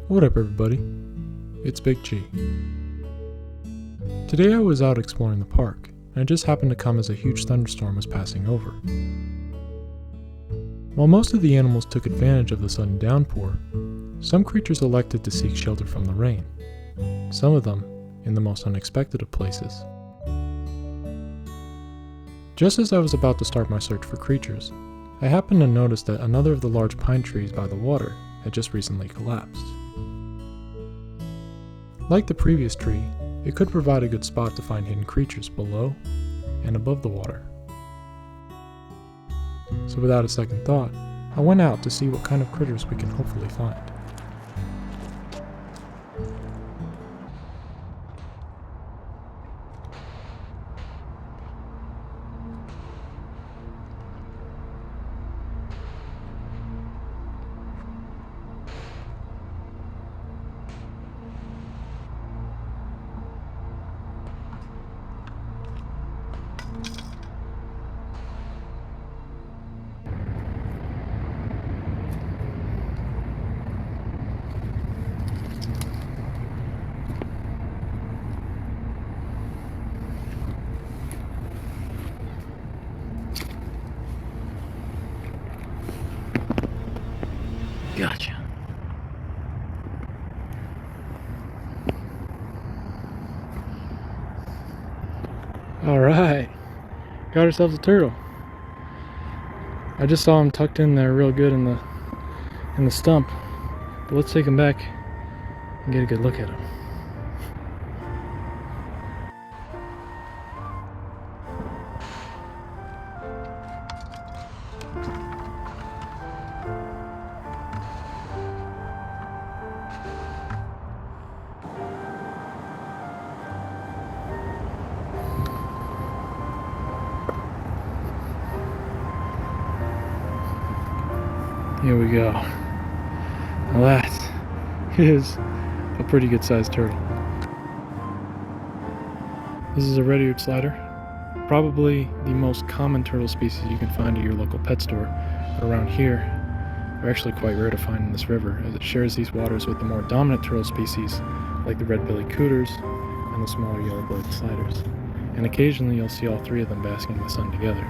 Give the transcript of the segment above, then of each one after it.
What up everybody, it's Big G. Today I was out exploring the park, and it just happened to come as a huge thunderstorm was passing over. While most of the animals took advantage of the sudden downpour, some creatures elected to seek shelter from the rain, some of them in the most unexpected of places. Just as I was about to start my search for creatures, I happened to notice that another of the large pine trees by the water had just recently collapsed. Like the previous tree, it could provide a good spot to find hidden creatures below and above the water. So without a second thought, I went out to see what kind of critters we can hopefully find. Gotcha. Alright, got ourselves a turtle. I just saw him tucked in there real good in the stump, but let's take him back and get a good look at him. Here we go. Now that is a pretty good sized turtle. This is a red-eared slider. Probably the most common turtle species you can find at your local pet store. But around here, they're actually quite rare to find in this river, as it shares these waters with the more dominant turtle species like the red-bellied cooters and the smaller yellow-bellied sliders. And occasionally you'll see all three of them basking in the sun together.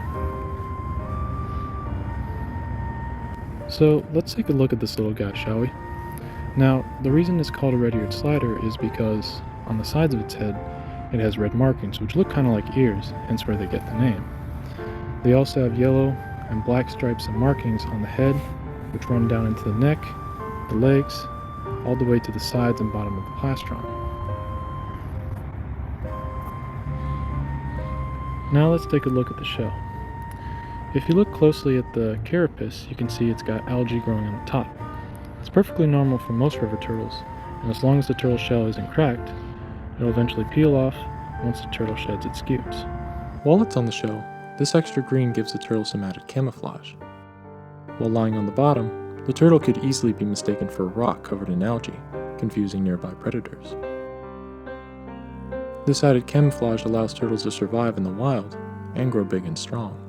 So let's take a look at this little guy, shall we? Now, the reason it's called a red-eared slider is because on the sides of its head, it has red markings, which look kind of like ears, hence where they get the name. They also have yellow and black stripes and markings on the head, which run down into the neck, the legs, all the way to the sides and bottom of the plastron. Now let's take a look at the shell. If you look closely at the carapace, you can see it's got algae growing on the top. It's perfectly normal for most river turtles, and as long as the turtle shell isn't cracked, it'll eventually peel off once the turtle sheds its scutes. While it's on the shell, this extra green gives the turtle some added camouflage. While lying on the bottom, the turtle could easily be mistaken for a rock covered in algae, confusing nearby predators. This added camouflage allows turtles to survive in the wild and grow big and strong.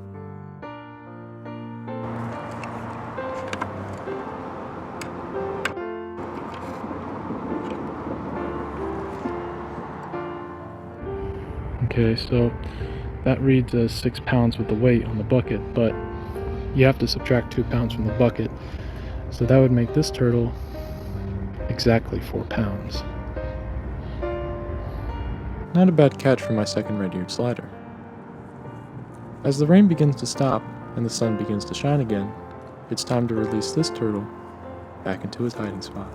Okay, so that reads as 6 pounds with the weight on the bucket, but you have to subtract 2 pounds from the bucket, so that would make this turtle exactly 4 pounds. Not a bad catch for my second red-eared slider. As the rain begins to stop and the sun begins to shine again, it's time to release this turtle back into his hiding spot.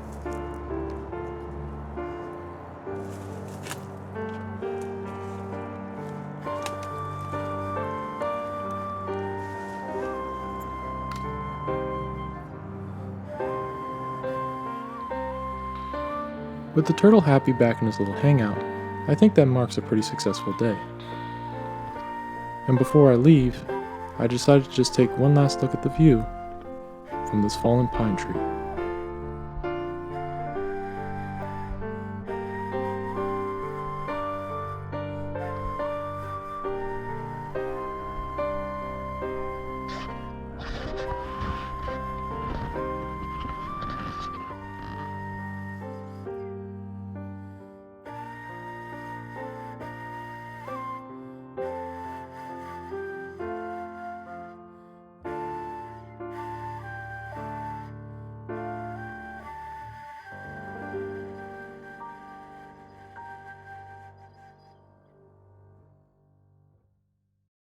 With the turtle happy back in his little hangout, I think that marks a pretty successful day. And before I leave, I decided to just take one last look at the view from this fallen pine tree.